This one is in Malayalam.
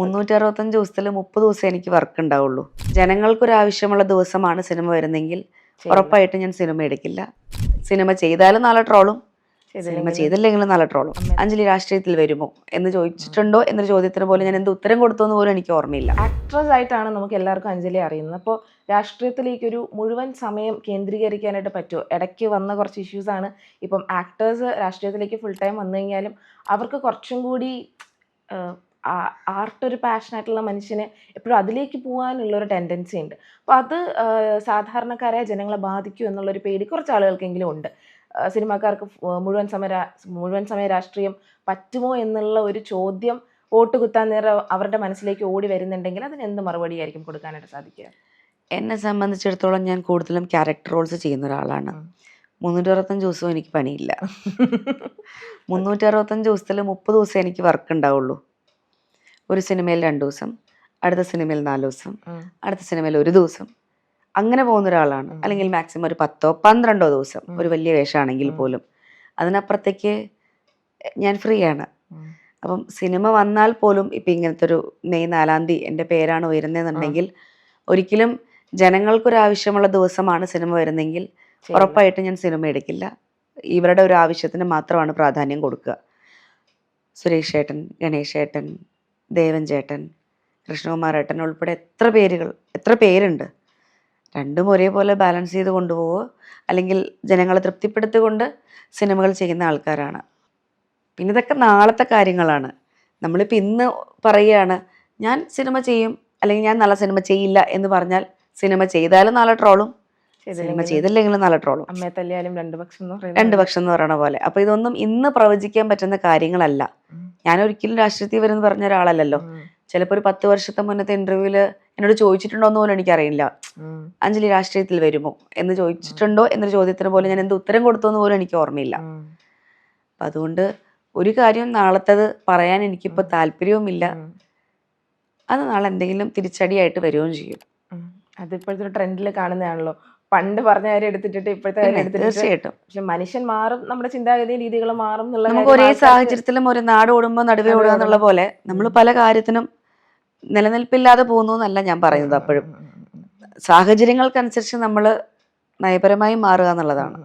365 ദിവസത്തിൽ 30 ദിവസം എനിക്ക് വർക്ക് ഉണ്ടാവുള്ളൂ. ജനങ്ങൾക്കൊരാവശ്യമുള്ള ദിവസമാണ് സിനിമ വരുന്നെങ്കിൽ ഉറപ്പായിട്ടും ഞാൻ സിനിമ എടുക്കില്ല. സിനിമ ചെയ്താലും നാളെ ട്രോളും, സിനിമ ചെയ്തില്ലെങ്കിലും നാളെ ട്രോളും. അഞ്ജലി രാഷ്ട്രീയത്തിൽ വരുമോ എന്ന് ചോദിച്ചിട്ടുണ്ടോ എന്നൊരു ചോദ്യത്തിന് പോലും ഞാൻ എന്ത് ഉത്തരം കൊടുത്തു എന്ന് പോലും എനിക്ക് ഓർമ്മയില്ല. ആക്ട്രസ് ആയിട്ടാണ് നമുക്ക് എല്ലാവർക്കും അഞ്ജലി അറിയുന്നത്. അപ്പോൾ രാഷ്ട്രീയത്തിലേക്ക് ഒരു മുഴുവൻ സമയം കേന്ദ്രീകരിക്കാനായിട്ട് പറ്റുമോ? ഇടയ്ക്ക് വന്ന കുറച്ച് ഇഷ്യൂസാണ്. ഇപ്പം ആക്ടേഴ്സ് രാഷ്ട്രീയത്തിലേക്ക് ഫുൾ ടൈം വന്നു കഴിഞ്ഞാലും അവർക്ക് കുറച്ചും കൂടി ആർട്ട് ഒരു പാഷനായിട്ടുള്ള മനുഷ്യന് എപ്പോഴും അതിലേക്ക് പോകാനുള്ളൊരു ടെൻഡൻസി ഉണ്ട്. അപ്പോൾ അത് സാധാരണക്കാരായ ജനങ്ങളെ ബാധിക്കും എന്നുള്ളൊരു പേടി കുറച്ച് ആളുകൾക്കെങ്കിലും ഉണ്ട്. സിനിമാക്കാർക്ക് മുഴുവൻ സമയ രാഷ്ട്രീയം പറ്റുമോ എന്നുള്ള ഒരു ചോദ്യം വോട്ട് കുത്താൻ നേരം അവരുടെ മനസ്സിലേക്ക് ഓടി വരുന്നുണ്ടെങ്കിൽ അതിന് എന്ത് മറുപടിയായിരിക്കും കൊടുക്കാനായിട്ട് സാധിക്കുക? എന്നെ സംബന്ധിച്ചിടത്തോളം ഞാൻ കൂടുതലും ക്യാരക്ടർ റോൾസ് ചെയ്യുന്ന ഒരാളാണ്. 365 ദിവസവും എനിക്ക് പണിയില്ല. 365 ദിവസത്തിൽ 30 ദിവസം എനിക്ക് വർക്ക് ഉണ്ടാവുള്ളൂ. ഒരു സിനിമയിൽ 2 ദിവസം, അടുത്ത സിനിമയിൽ 4 ദിവസം, അടുത്ത സിനിമയിൽ 1 ദിവസം, അങ്ങനെ പോകുന്ന ഒരാളാണ്. അല്ലെങ്കിൽ മാക്സിമം ഒരു 10 12 ദിവസം ഒരു വലിയ വേഷമാണെങ്കിൽ പോലും. അതിനപ്പുറത്തേക്ക് ഞാൻ ഫ്രീ ആണ്. അപ്പം സിനിമ വന്നാൽ പോലും ഇപ്പം ഇങ്ങനത്തെ ഒരു മെയ് 4-ാം തീയതി എൻ്റെ പേരാണ് ഉയരുന്നതെന്നുണ്ടെങ്കിൽ ഒരിക്കലും ജനങ്ങൾക്കൊരാവശ്യമുള്ള ദിവസമാണ് സിനിമ വരുന്നെങ്കിൽ ഉറപ്പായിട്ടും ഞാൻ സിനിമ എടുക്കില്ല. ഇവരുടെ ഒരു ആവശ്യത്തിന് മാത്രമാണ് പ്രാധാന്യം കൊടുക്കുക. സുരേഷ് ഏട്ടൻ, ഗണേഷ് ഏട്ടൻ, ദേവൻ ചേട്ടൻ, കൃഷ്ണകുമാർ ഏട്ടൻ ഉൾപ്പെടെ എത്ര പേരുണ്ട്. രണ്ടും ഒരേപോലെ ബാലൻസ് ചെയ്ത് കൊണ്ടുപോവുക, അല്ലെങ്കിൽ ജനങ്ങളെ തൃപ്തിപ്പെടുത്തിക്കൊണ്ട് സിനിമകൾ ചെയ്യുന്ന ആൾക്കാരാണ്. പിന്നെ ഇതൊക്കെ നാളത്തെ കാര്യങ്ങളാണ്. നമ്മളിപ്പോൾ ഇന്ന് പറയുകയാണ് ഞാൻ സിനിമ ചെയ്യും, അല്ലെങ്കിൽ ഞാൻ നല്ല സിനിമ ചെയ്യില്ല എന്ന് പറഞ്ഞാൽ സിനിമ ചെയ്താലും നാളെ ട്രോളും, സിനിമ ചെയ്തില്ലെങ്കിലും നാളെ ട്രോളും. അമ്മയെ തല്ലിയാലും രണ്ട് പക്ഷം എന്ന് പറയുന്ന പോലെ. അപ്പോൾ ഇതൊന്നും ഇന്ന് പ്രവചിക്കാൻ പറ്റുന്ന കാര്യങ്ങളല്ല. ഞാൻ ഒരിക്കലും രാഷ്ട്രീയത്തിൽ വരുമെന്ന് പറഞ്ഞ ഒരാളല്ലല്ലോ. ചിലപ്പോൾ ഒരു 10 വർഷത്തെ മുന്നത്തെ ഇന്റർവ്യൂവിൽ എന്നോട് ചോദിച്ചിട്ടുണ്ടോയെന്ന് പോലും എനിക്കറിയില്ല. അഞ്ജലി രാഷ്ട്രീയത്തിൽ വരുമോ എന്ന് ചോദിച്ചിട്ടുണ്ടോ എന്നൊരു ചോദ്യത്തിന് പോലും ഞാൻ എന്ത് ഉത്തരം കൊടുത്തു എന്ന് പോലും എനിക്ക് ഓർമ്മയില്ല. അപ്പം അതുകൊണ്ട് ഒരു കാര്യം നാളത്തേത് പറയാൻ എനിക്കിപ്പോൾ താല്പര്യവുമില്ല. അത് നാളെ എന്തെങ്കിലും തിരിച്ചടിയായിട്ട് വരികയും ചെയ്യും. അതിപ്പോഴത്തെ ട്രെൻഡിൽ കാണുന്നതാണല്ലോ. പണ്ട് പറഞ്ഞ കാര്യം എടുത്തിട്ട് ഇപ്പോഴത്തെ കാര്യം എടുത്തിട്ട്. തീർച്ചയായിട്ടും. പക്ഷെ മനുഷ്യൻ മാറും, നമ്മുടെ ചിന്താഗതിയും രീതികളും മാറും എന്നുള്ള. നമുക്ക് ഒരേ സാഹചര്യത്തിലും ഒരു നാട് ഓടുമ്പോൾ നടുവേ ഓടുക എന്നുള്ള പോലെ നമ്മൾ പല കാര്യത്തിനും നിലനിൽപ്പില്ലാതെ പോകുന്നു എന്നല്ല ഞാൻ പറയുന്നത്. അപ്പോഴും സാഹചര്യങ്ങൾക്കനുസരിച്ച് നമ്മൾ നയപരമായി മാറുക എന്നുള്ളതാണ്.